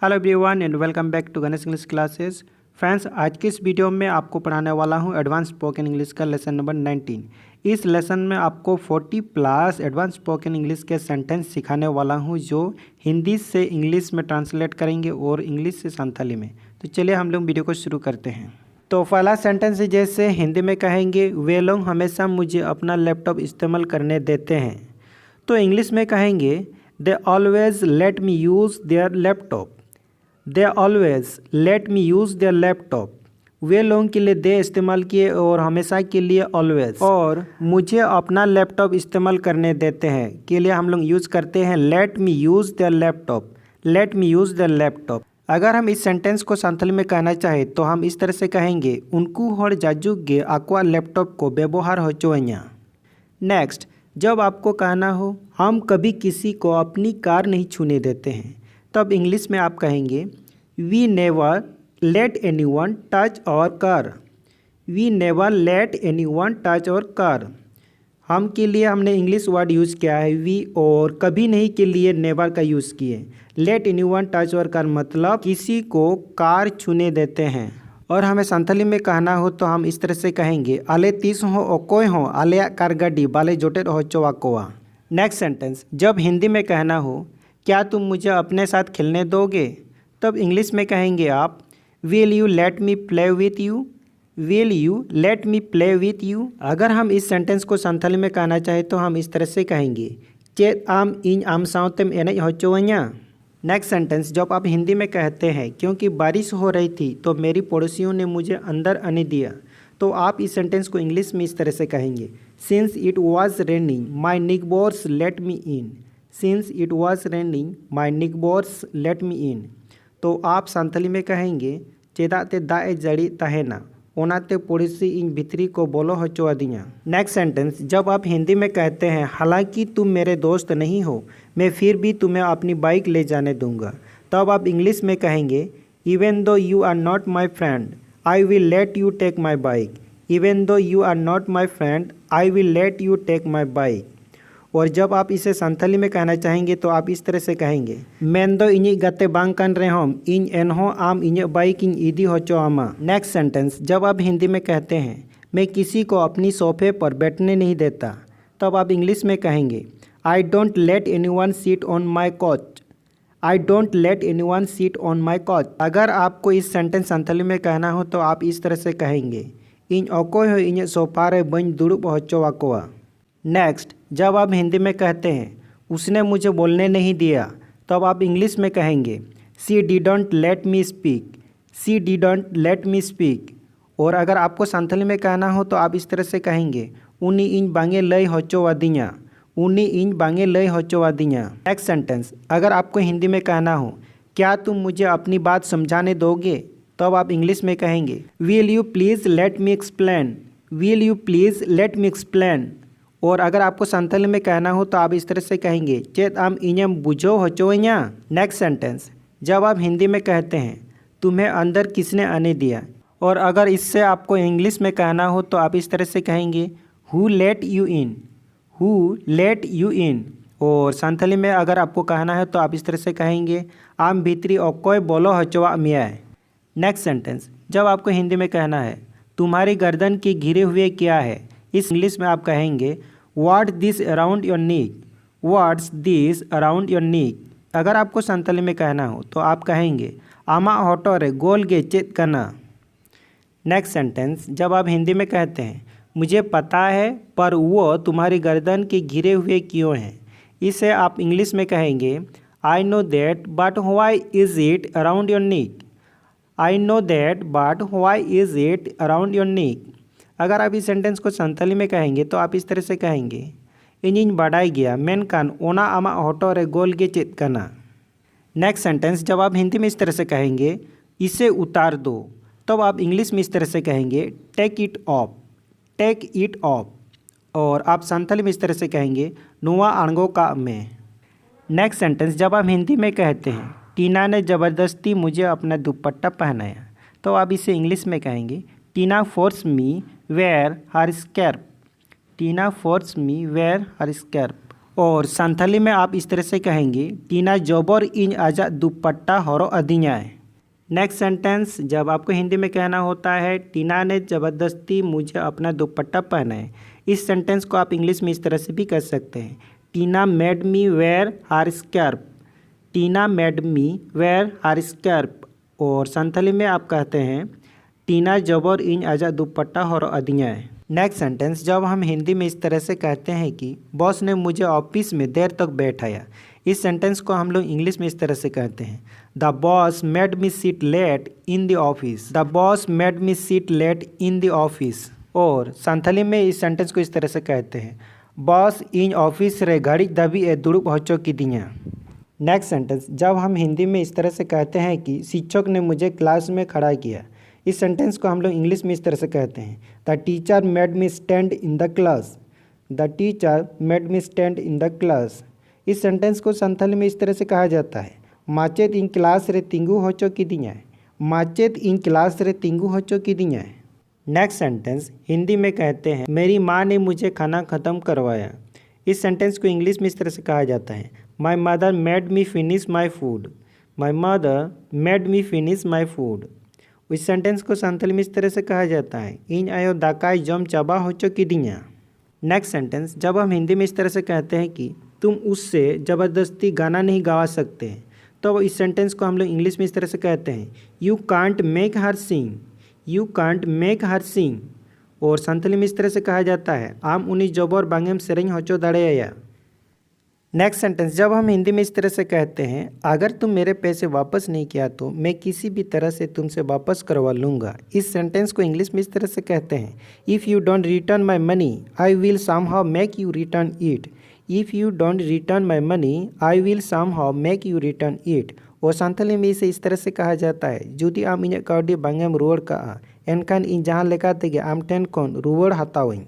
Hello everyone and welcome back to Ganesh English classes. Friends, आज की इस वीडियो में आपको पढ़ाने वाला हूं एडवांस स्पोकन इंग्लिश का लेसन नंबर 19। इस लेसन में आपको 40 प्लस एडवांस स्पोकन इंग्लिश के सेंटेंस सिखाने वाला हूं जो हिंदी से इंग्लिश में ट्रांसलेट करेंगे और इंग्लिश से संथाली में। तो चलिए हम लोग वीडियो को शुरू करते हैं। तो पहला सेंटेंस जैसे हिंदी में कहेंगे, वे लोग हमेशा मुझे अपना लैपटॉप इस्तेमाल करने देते हैं। तो इंग्लिश में कहेंगे, they always let me use their laptop. They always let me use their laptop. वे लोगों के लिए दे इस्तेमाल किए और हमेशा के लिए ऑलवेज, और मुझे अपना लैपटॉप इस्तेमाल करने देते हैं के लिए हम लोग यूज़ करते हैं late me use their laptop. Late me use their laptop. अगर हम इस सेंटेंस को संथाली में कहना चाहें तो हम इस तरह से कहेंगे, उनको हर जाजुग गे आक्वा लैपटॉप को व्यवहार होचोया। नेक्स्ट, जब आपको कहना हो हम कभी किसी को अपनी कार नहीं छूने देते हैं, तब इंग्लिश में आप कहेंगे, we never let anyone touch our car. We never let anyone touch our car. हम के लिए हमने इंग्लिश वर्ड यूज़ किया है वी, और कभी नहीं के लिए नेवर का यूज़ किए। Let anyone touch our car मतलब किसी को कार छूने देते हैं। और हमें संथाली में कहना हो तो हम इस तरह से कहेंगे, आले तीस हो ओकोय हो आले कार गाड़ी बाले जोटेट हो चोवाकोवा। नेक्स्ट सेंटेंस, जब हिंदी में कहना हो क्या तुम मुझे अपने साथ खेलने दोगे, तब इंग्लिश में कहेंगे आप, will you let me play with you. Will you let me play with you. अगर हम इस सेंटेंस को संथाली में कहना चाहें तो हम इस तरह से कहेंगे, चेत आम इन आम साउतेम एनज होचोव냐। नेक्स्ट सेंटेंस, जब आप हिंदी में कहते हैं क्योंकि बारिश हो रही थी तो मेरी पड़ोसियों ने मुझे अंदर आने दिया, तो आप इस सेंटेंस को इंग्लिश में इस तरह से कहेंगे, since it was raining my neighbours let me in. Since it was raining my neighbours let me in. तो आप संथाली में कहेंगे, चेदाते दाए जड़ी तहेना ओनाते पड़ोसी इन भितरी को बोलो होचोआदियाँ। नेक्स्ट सेंटेंस, जब आप हिंदी में कहते हैं हालांकि तुम मेरे दोस्त नहीं हो, मैं फिर भी तुम्हें अपनी बाइक ले जाने दूंगा, तब आप इंग्लिश में कहेंगे, even though you are not my friend I will let you take my bike. Even though you are not my friend I will let you take my bike. और जब आप इसे संथाली में कहना चाहेंगे तो आप इस तरह से कहेंगे, मेन दो इᱧ गाते बांग कान रेहम इन एनहो आम इᱧ बाइक इन इदी होचो आमा। नेक्स्ट सेंटेंस, जब आप हिंदी में कहते हैं मैं किसी को अपनी सोफे पर बैठने नहीं देता, तब आप इंग्लिश में कहेंगे, I don't let anyone seat on my coach. I don't let anyone seat on my coach. अगर आपको इस सेंटेंस संथाली में कहना हो तो आप इस तरह से कहेंगे, इन ओकोय हो इᱧ सोफा रे बन दुड़ुब होचोवाकोवा। नेक्स्ट, जब आप हिंदी में कहते हैं उसने मुझे बोलने नहीं दिया, तब आप इंग्लिश में कहेंगे, सी didn't let me speak. C didn't let me speak. और अगर आपको संथाली में कहना हो तो आप इस तरह से कहेंगे, उनी इन बांगे लय होचोवादियाँ। उनी इन बांगे लय होचोवादियाँ। नेक्स्ट सेंटेंस, अगर आपको हिंदी में कहना हो क्या तुम मुझे अपनी बात समझाने दोगे, तब आप इंग्लिश में कहेंगे, will you please let me explain. Will you please let me explain. और अगर आपको संथाली में कहना हो तो आप इस तरह से कहेंगे, चेत आम इñम बुझो होचोव냐। नेक्स्ट सेंटेंस, जब आप हिंदी में कहते हैं तुम्हें अंदर किसने आने दिया, और अगर इससे आपको इंग्लिश में कहना हो तो आप इस तरह से कहेंगे, who let you in. Who let you in. और संथाली में अगर आपको कहना है तो आप इस तरह से कहेंगे, आम भीतरी ओकोय बोलो होचोवा मिया। नेक्स्ट सेंटेंस, जब आपको हिंदी में कहना है तुम्हारी गर्दन के घिरे हुए क्या है, इस इंग्लिश में आप कहेंगे, व्हाट दिस अराउंड योर नीक। What's this around your neck. अगर आपको संथाली में कहना हो तो आप कहेंगे, आमा हॉटोरे गोल गे चेत कना। नेक्स्ट सेंटेंस, जब आप हिंदी में कहते हैं मुझे पता है पर वो तुम्हारी गर्दन के घिरे हुए क्यों हैं, इसे आप इंग्लिश में कहेंगे, I know that but why is it around your neck. I know that but why is it around your neck. अगर आप इस सेंटेंस को संथाली में कहेंगे तो आप इस तरह से कहेंगे, इनिñ बाडाई गया मेनकान ओना आमा हॉटो रे गोल गे चेत कना। नेक्स्ट सेंटेंस, जब आप हिंदी में इस तरह से कहेंगे इसे उतार दो, तब आप इंग्लिश में इस तरह से कहेंगे, take it off. Take it off. और आप संथाली में इस तरह से कहेंगे, नुआ अणगो का में। नेक्स्ट सेंटेंस, जब आप हिंदी में कहते हैं टीना ने ज़बरदस्ती मुझे अपना दुपट्टा पहनाया, तो आप इसे इंग्लिश में कहेंगे, Tina force me wear her scarf. Tina force me wear her scarf. और संथाली में आप इस तरह से कहेंगे टीना जबर इन आजा दुपट्टा हरो अदियाए। नेक्स्ट सेंटेंस जब आपको हिंदी में कहना होता है टीना ने ज़बरदस्ती मुझे अपना दुपट्टा पहनाए। इस सेंटेंस को आप इंग्लिश में इस तरह से भी कह सकते हैं Tina made me wear her scarf. Tina made me wear her scarf. और संथाली में आप कहते हैं टीना जबर इन आजा दुपट्टा हरो अदियाए। नेक्स्ट सेंटेंस जब हम हिंदी में इस तरह से कहते हैं कि बॉस ने मुझे ऑफिस में देर तक बैठाया। इस सेंटेंस को हम लोग इंग्लिश में इस तरह से कहते हैं the boss made me sit late in the office. The boss made me sit late in the office. और संथाली में इस सेंटेंस को इस तरह से कहते हैं बॉस इन ऑफिस रे घड़ी दबी ए दुड़ुब होचो की दिया। नेक्स्ट सेंटेंस जब हम हिंदी में इस तरह से कहते हैं कि शिक्षक ने मुझे क्लास में खड़ा किया। इस सेंटेंस को हम लोग इंग्लिश में इस तरह से कहते हैं the teacher made me stand in the class. The teacher made me stand in the class. इस सेंटेंस को संथाली में इस तरह से कहा जाता है माचेत इन क्लास रे तिंगू होचो की दिया। माचेत इन क्लास रे तिंगू होचो की दिया। नेक्स्ट सेंटेंस हिंदी में कहते हैं मेरी माँ ने मुझे खाना ख़त्म करवाया। इस सेंटेंस को इंग्लिश में इस तरह से कहा जाता है my mother made me finish my food. My mother made me finish my food. इस सेंटेंस को संथाली में इस तरह से कहा जाता है इन आयो दाकाई जम चाबा होचो की दिया। नेक्स्ट सेंटेंस जब हम हिंदी में इस तरह से कहते हैं कि तुम उससे ज़बरदस्ती गाना नहीं गा सकते तो इस सेंटेंस को हम लोग इंग्लिश में इस तरह से कहते हैं you can't make her sing. You can't make her sing. और संथाली में इस तरह से कहा जाता है आम उन्नी जबर बांगेम सेरेंग होचो दाड़ेया। नेक्स्ट सेंटेंस जब हम हिंदी में इस तरह से कहते हैं अगर तुम मेरे पैसे वापस नहीं किया तो मैं किसी भी तरह से तुमसे वापस करवा लूँगा। इस सेंटेंस को इंग्लिश में इस तरह से कहते हैं if you don't return my money I will somehow make you return it. If you don't return my money I will somehow make you return it. और संथाली में इसे इस तरह से कहा जाता है जुदी आम इᱧᱟᱹᱜ काउडी बांगेम रुआड़ काआ एनखान इन जहाँ लेका तेगे आम ठेन खन रुआड़ हतावኝ।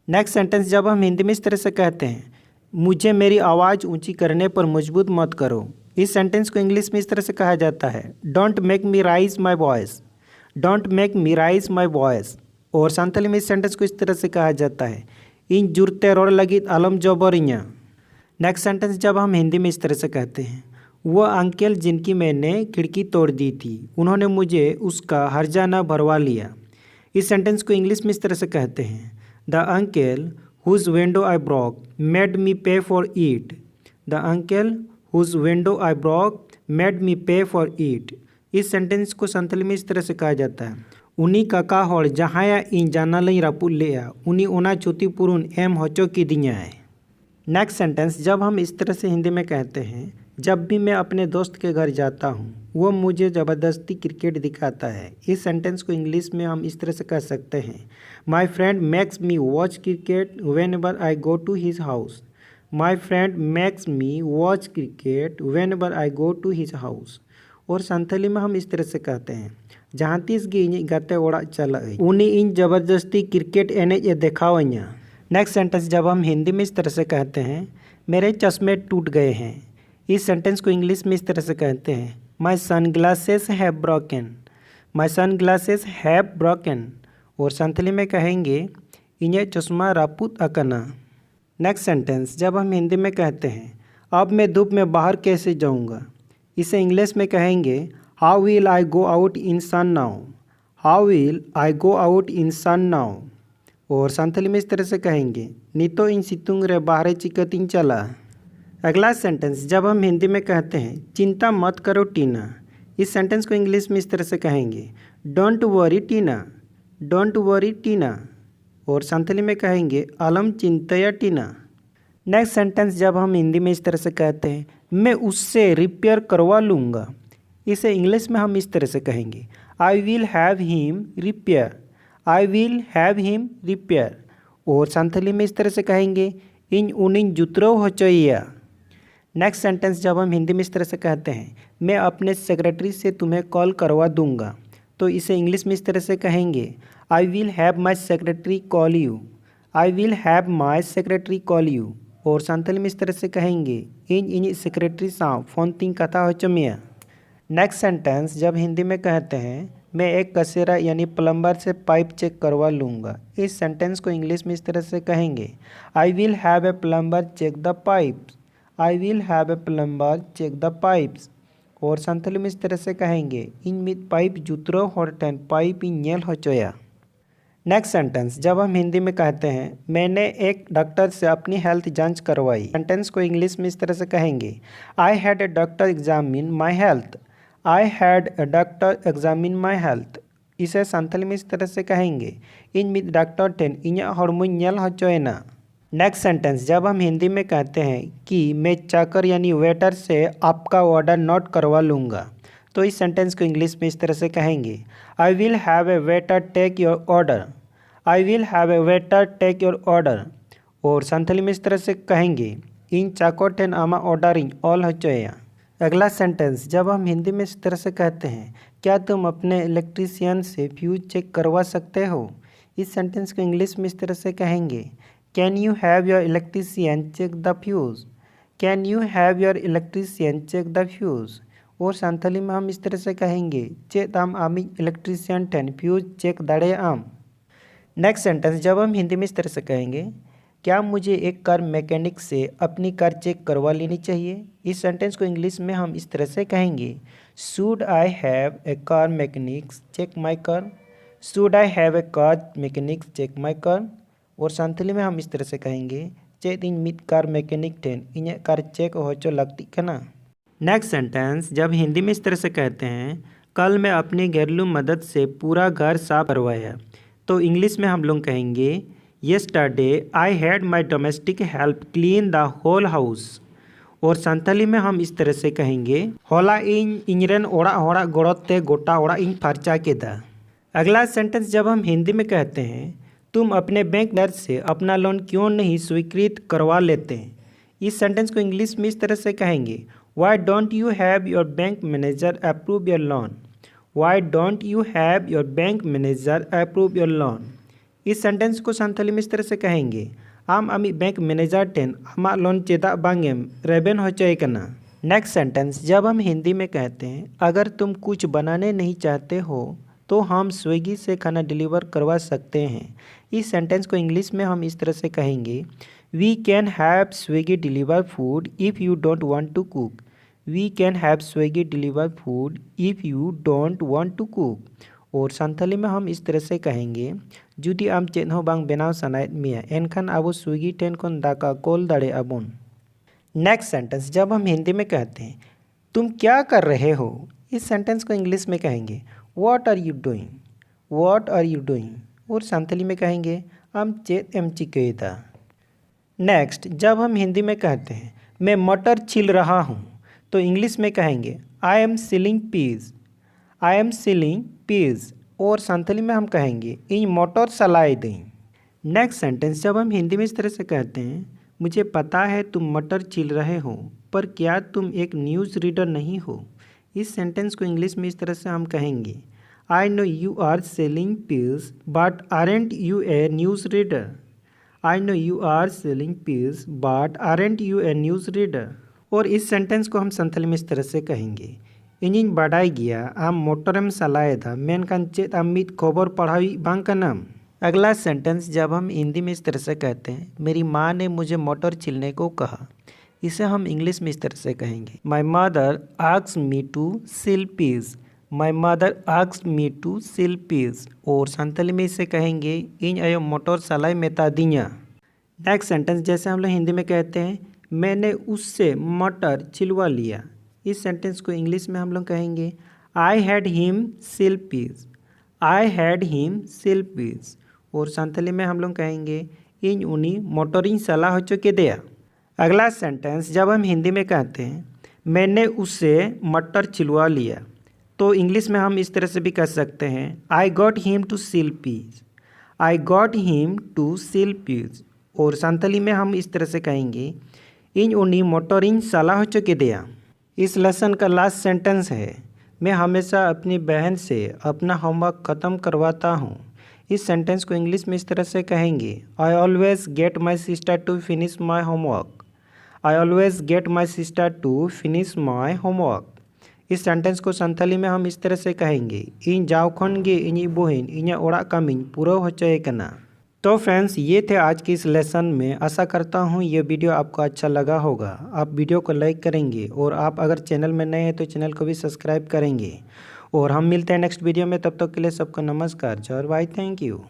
नेक्स्ट सेंटेंस जब हम हिंदी में इस तरह से कहते हैं मुझे मेरी आवाज़ ऊंची करने पर मजबूत मत करो। इस सेंटेंस को इंग्लिश में इस तरह से कहा जाता है don't make me rise my voice. Don't make me rise my voice. और संथाली में इस सेंटेंस को इस तरह से कहा जाता है इन जुरते रोड़ लगी आलम जबरिया। नेक्स्ट सेंटेंस जब हम हिंदी में इस तरह से कहते हैं वो अंकल जिनकी मैंने खिड़की तोड़ दी थी उन्होंने मुझे उसका हर्जाना भरवा लिया। इस सेंटेंस को इंग्लिश में इस तरह से कहते हैं the uncle whose window I broke made me pay for it. The uncle whose window I broke made me pay for it. इस सेंटेंस को संथाली में इस तरह से कहा जाता है उनी काका हड़ जहाया इन जाना लई रापुल लेया उनी ओना क्षतिपूरण एम होचो की दिया है। नेक्स्ट सेंटेंस जब हम इस तरह से हिंदी में कहते हैं जब भी मैं अपने दोस्त के घर जाता हूँ वो मुझे ज़बरदस्ती क्रिकेट दिखाता है। इस सेंटेंस को इंग्लिश में हम इस तरह से कह सकते हैं my friend makes me watch cricket whenever I go to his house. My friend makes me watch cricket whenever I go to his house. और संथाली में हम इस तरह से कहते हैं जहाँ तीस गे इᱧ गाते ओड़ा चलाए उनी इन ज़बरदस्ती क्रिकेट एनेज ए देखावኛ। नेक्स्ट सेंटेंस जब हम हिंदी में इस तरह से कहते हैं मेरे चश्मे टूट गए हैं। इस सेंटेंस को इंग्लिश में इस तरह से कहते हैं my sunglasses have broken. My sunglasses have broken. और संथाली में कहेंगे इᱧᱟᱹᱜ चश्मा रापुत अकना। नेक्स्ट सेंटेंस जब हम हिंदी में कहते हैं अब मैं धूप में बाहर कैसे जाऊंगा। इसे इंग्लिश में कहेंगे how will I go out in sun now. How will I go out in sun now. और संथाली में इस तरह से कहेंगे नितो इन सितुंग रे बाहरे चिकतिन चला। अगला सेंटेंस जब हम हिंदी में कहते हैं चिंता मत करो टीना। इस सेंटेंस को इंग्लिश में इस तरह से कहेंगे don't worry Tina. Don't worry Tina. और संथाली में कहेंगे अलम चिंतया टीना। नेक्स्ट सेंटेंस जब हम हिंदी में इस तरह से कहते हैं मैं उससे रिपेयर करवा लूँगा। इसे इंग्लिश में हम इस तरह से कहेंगे I will have him repair. I will have him repair. और संथाली में इस तरह से कहेंगे इन उनिन जुतरो होचोया। नेक्स्ट सेंटेंस जब हम हिंदी में इस तरह से कहते हैं मैं अपने सेक्रेटरी से तुम्हें कॉल करवा दूंगा तो इसे इंग्लिश में इस तरह से कहेंगे I will have my secretary call you. I will have my secretary call you. और संथाली में इस तरह से कहेंगे इन इनिज सेक्रेटरी साव फोन तीन कथा होचो मिया। नेक्स्ट सेंटेंस जब हिंदी में कहते हैं मैं एक कसेरा यानी प्लम्बर से पाइप चेक करवा लूँगा। इस सेंटेंस को इंग्लिश में इस तरह से कहेंगे, I will have a plumber check the pipes. I will have a plumber check the pipes. और संथाली में इस तरह से कहेंगे, इन मित पाइप जुतरो होटन पाइप इन नेल होचोया। नेक्स्ट सेंटेंस, जब हम हिंदी में कहते हैं मैंने एक डॉक्टर से अपनी हेल्थ जांच करवाई, सेंटेंस को इंग्लिश में इस तरह से कहेंगे, I had a doctor examine my health. I had a doctor examine my health. इसे संथाली में इस तरह से कहेंगे, इन मित डॉक्टर टेन इन्हें हॉर्मोन नेल होचोयना। नेक्स्ट सेंटेंस, जब हम हिंदी में कहते हैं कि मैं चाकर यानी वेटर से आपका ऑर्डर नोट करवा लूँगा, तो इस सेंटेंस को इंग्लिश में इस तरह से कहेंगे, I will have a waiter take your order. I will have a waiter take your order. और संथाली में इस तरह से कहेंगे, इन चाकर टेन आमा ऑर्डरिंग ऑल होचोया। अगला सेंटेंस, जब हम हिंदी में इस तरह से कहते हैं, क्या तुम अपने इलेक्ट्रीशियन से फ्यूज चेक करवा सकते हो, इस सेंटेंस को इंग्लिश में इस तरह से कहेंगे, can you have your electrician check the fuse. Can you have your electrician check the fuse. और संथाली में हम इस तरह से कहेंगे, चेत आम आमी इलेक्ट्रीशियन टेन फ्यूज चेक दाड़े आम। नेक्स्ट सेंटेंस, जब हम हिंदी में इस तरह से कहेंगे, क्या मुझे एक कार मैकेनिक से अपनी कार चेक करवा लेनी चाहिए, इस सेंटेंस को इंग्लिश में हम इस तरह से कहेंगे, should I have a car mechanic check my car. Should I have a car mechanic check my car. और संथाली में हम इस तरह से कहेंगे, चेत इन मित कार मैकेनिक टेन इन्हें कार चेक होचो लगती कना। नेक्स्ट सेंटेंस, जब हिंदी में इस तरह से कहते हैं, कल मैं अपनी घरेलू मदद से पूरा घर साफ करवाया, तो इंग्लिश में हम लोग कहेंगे, yesterday I had my domestic help clean the whole house. और संथाली में हम इस तरह से कहेंगे, होला इन इनरेन ओड़ा होड़ा गोड़ते गोटा ओड़ा इन फर्चा केदा। अगला सेंटेंस, जब हम हिंदी में कहते हैं, तुम अपने बैंक मैनेजर से अपना लोन क्यों नहीं स्वीकृत करवा लेते हैं, इस सेंटेंस को इंग्लिश में इस तरह से कहेंगे, why don't you have your bank manager approve your loan. Why don't you have your bank manager approve your loan. इस सेंटेंस को संथाली में इस तरह से कहेंगे, आम आमी बैंक मैनेजर टेन आमा लोन चेदा बांगेम रेबेन होचोय कना। नेक्स्ट सेंटेंस, जब हम हिंदी में कहते हैं, अगर तुम कुछ बनाने नहीं चाहते हो तो हम स्विगी से खाना डिलीवर करवा सकते हैं, इस सेंटेंस को इंग्लिश में हम इस तरह से कहेंगे, we can have Swiggy deliver food if you don't want to cook. We can have Swiggy deliver food if you don't want to cook. और संथाली में हम इस तरह से कहेंगे, जुदी आम चेद हो बांग बेनाव सनायत मिया एनखान आबो स्विगी टेन कोन दाका कोल दाड़े आबोन। नेक्स्ट सेंटेंस, जब हम हिंदी में कहते हैं, तुम क्या कर रहे हो, इस सेंटेंस को इंग्लिश में कहेंगे, what are you doing. What are you doing. और संथाली में कहेंगे, आम चेद एम चिकेदा। नेक्स्ट, जब हम हिंदी में कहते हैं, मैं मटर छिल रहा हूँ, तो इंग्लिश में कहेंगे, I am selling peas. I am selling peas. और संथाली में हम कहेंगे, इन मोटर सलाई दें। नेक्स्ट सेंटेंस, जब हम हिंदी में इस तरह से कहते हैं, मुझे पता है तुम मटर छिल रहे हो, पर क्या तुम एक न्यूज़ रीडर नहीं हो, इस सेंटेंस को इंग्लिश में इस तरह से हम कहेंगे, I know you are selling peas but aren't you a news reader. I know you are selling peas but aren't you a news reader. और इस सेंटेंस को हम संथाली में इस तरह से कहेंगे, इनिन बाडाई गया आम मोटरम सलायदा मेनखान चेत आम मित खबर पढ़ाई बांग कनाम। अगला सेंटेंस, जब हम हिंदी में इस तरह से कहते हैं, मेरी माँ ने मुझे मोटर छिलने को कहा, इसे हम इंग्लिश में इस तरह से कहेंगे, my mother asked me to सिल peas. My mother asked me to सिल पीज। और संथाली में इसे कहेंगे, इन आयो मोटर सलाई मेता दिया। नेक्स्ट सेंटेंस, जैसे हम लोग हिंदी में कहते हैं, मैंने उससे मटर छिलवा लिया, इस सेंटेंस को इंग्लिश में हम लोग कहेंगे, आई हैड हिम सिल पीज। आई हैड हिम सिल पीज। और संथाली में हम लोग कहेंगे, इन उनी मोटरिंग सलाह हो चुके दिया। अगला सेंटेंस, जब हम हिंदी में कहते हैं, मैंने उससे मटर छिलवा लिया, तो इंग्लिश में हम इस तरह से भी कह सकते हैं, आई गॉट हिम टू सिल peas. I got him to सिल पीज। और संथाली में हम इस तरह से कहेंगे, इन उनी मोटरिंग सलाह हो चुके दिया। इस लेसन का लास्ट सेंटेंस है, मैं हमेशा अपनी बहन से अपना होमवर्क ख़त्म करवाता हूँ, इस सेंटेंस को इंग्लिश में इस तरह से कहेंगे, I always get my sister to finish my homework. I always get my sister to finish my homework. इस सेंटेंस को संथाली में हम इस तरह से कहेंगे, इन जाओ खन गे इनी बहन इन्या ओड़ा कामिन पूरा होचए कना। तो फ्रेंड्स, ये थे आज की इस लेसन में। आशा करता हूँ ये वीडियो आपको अच्छा लगा होगा। आप वीडियो को लाइक करेंगे और आप अगर चैनल में नए हैं तो चैनल को भी सब्सक्राइब करेंगे। और हम मिलते हैं नेक्स्ट वीडियो में, तब तक के लिए सबको नमस्कार, जय और बाय, थैंक यू।